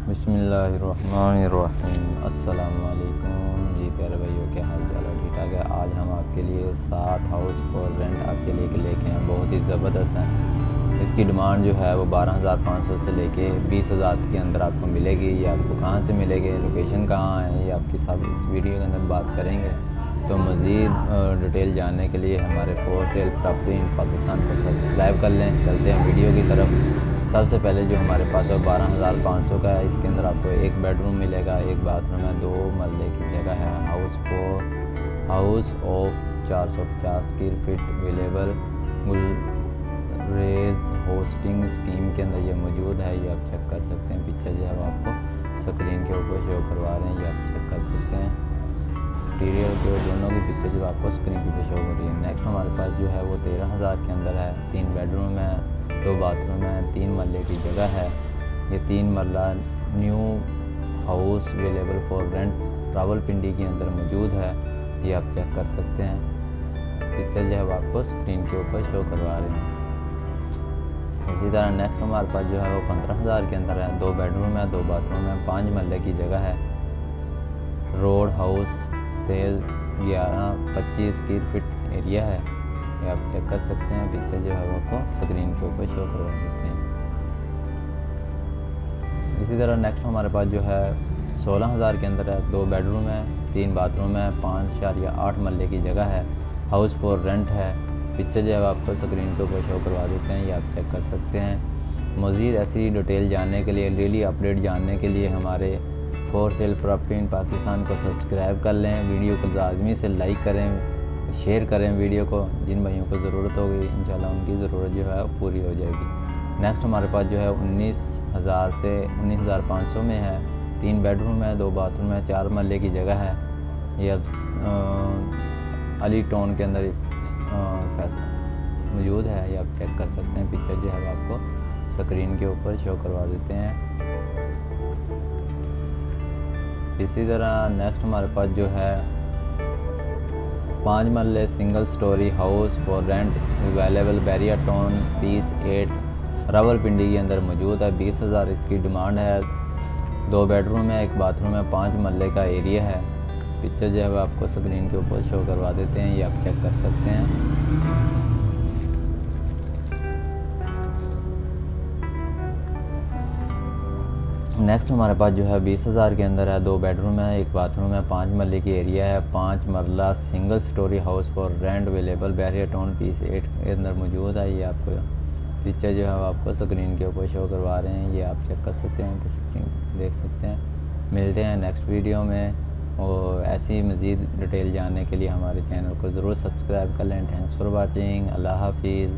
बिस्मिल्लाहिर्रहमानिर्रहीम। अस्सलाम वालेकुम जी प्यारे भाइयों, क्या हाल चाल है? ठीक ठाक है। आज हम आपके लिए 7 हाउस फॉर रेंट आपके लिए लेके हैं, बहुत ही ज़बरदस्त हैं। इसकी डिमांड जो है वो 12,500 से लेके 20,000 के अंदर आपको मिलेगी। ये आपको कहाँ से मिलेगी, लोकेशन कहाँ है, ये आपकी सब इस वीडियो के अंदर बात करेंगे। तो मज़ीद डिटेल जानने के लिए हमारे for sale property in Pakistan को सब्सक्राइब कर लें। चलते हैं वीडियो की तरफ। सबसे पहले जो हमारे पास है 12,500 का है। इसके अंदर आपको एक बेडरूम मिलेगा, एक बाथरूम है, 2 मरले की जगह है। House of 450 square feet available Gulrez hosting scheme के अंदर ये मौजूद है। ये आप चेक कर सकते हैं। पीछे जो है वो आपको स्क्रीन के ऊपर शो करवा रहे हैं, ये आप चेक कर सकते हैं। इंटीरियर जो दोनों की पिक्चर जो आपको स्क्रीन पे शो हो रही है। नेक्स्ट हमारे पास जो है वो 13,000 के अंदर है। 3 बेडरूम है, 2 बाथरूम है, 3 मरले की जगह है। ये 3 मरला new house available for rent Rawalpindi के अंदर मौजूद है। ये आप चेक कर सकते हैं। पिक्चर जो है वो आपको स्क्रीन के ऊपर शो करवा रहे हैं। इसी तरह नेक्स्ट हमारे पास जो है वो 15,000 के अंदर है। 2 बेडरूम है, 2 बाथरूम है, 5 मरले की जगह है। Road house sale 11-25 square feet area है। ये आप चेक कर सकते हैं। पिक्चर जो है वो आपको स्क्रीन के ऊपर शो करवा देते हैं। इसी तरह नेक्स्ट हमारे पास जो है 16,000 के अंदर है। 2 बेडरूम है, 3 बाथरूम है, 5.8 मरले की जगह है। हाउस फॉर रेंट है। पिक्चर जो है आपको स्क्रीन के ऊपर शो करवा देते हैं, ये आप चेक कर सकते हैं। मज़ीद ऐसी डिटेल जानने के लिए, डेली अपडेट जानने के लिए हमारे for sale property in Pakistan को सब्सक्राइब कर लें। वीडियो को लाजमी से लाइक करें, शेयर करें वीडियो को। जिन भाइयों को ज़रूरत होगी इंशाल्लाह उनकी ज़रूरत जो है पूरी हो जाएगी। नेक्स्ट हमारे पास जो है 19,000 से 19,500 में है। 3 बेडरूम है, 2 बाथरूम है, 4 मरले की जगह है। ये अब अली टाउन के अंदर मौजूद है। ये आप चेक कर सकते हैं। पिक्चर जो है आपको स्क्रीन के ऊपर शो करवा देते हैं। इसी तरह नेक्स्ट हमारे पास जो है 5 मरले single storey house for rent available Bahria town phase 8 Rawalpindi के अंदर मौजूद है। 20,000 इसकी डिमांड है। 2 बेडरूम है, 1 बाथरूम है, 5 मरले का एरिया है। पिक्चर जो है आपको स्क्रीन के ऊपर शो करवा देते हैं, ये आप चेक कर सकते हैं। नेक्स्ट हमारे पास जो है 20,000 के अंदर है। 2 बेडरूम है, 1 बाथरूम है, 5 मरले की एरिया है। 5 मरला single storey house for rent available Bahria town phase 8 के अंदर मौजूद है। ये आपको पिक्चर जो है आपको स्क्रीन के ऊपर शो करवा रहे हैं, ये आप चेक कर सकते हैं, तो स्क्रीन देख सकते हैं। मिलते हैं नेक्स्ट वीडियो में। और ऐसी मज़ीद डिटेल जानने के लिए हमारे चैनल को ज़रूर सब्सक्राइब कर लें। Thanks for watching. अल्लाह हाफिज़।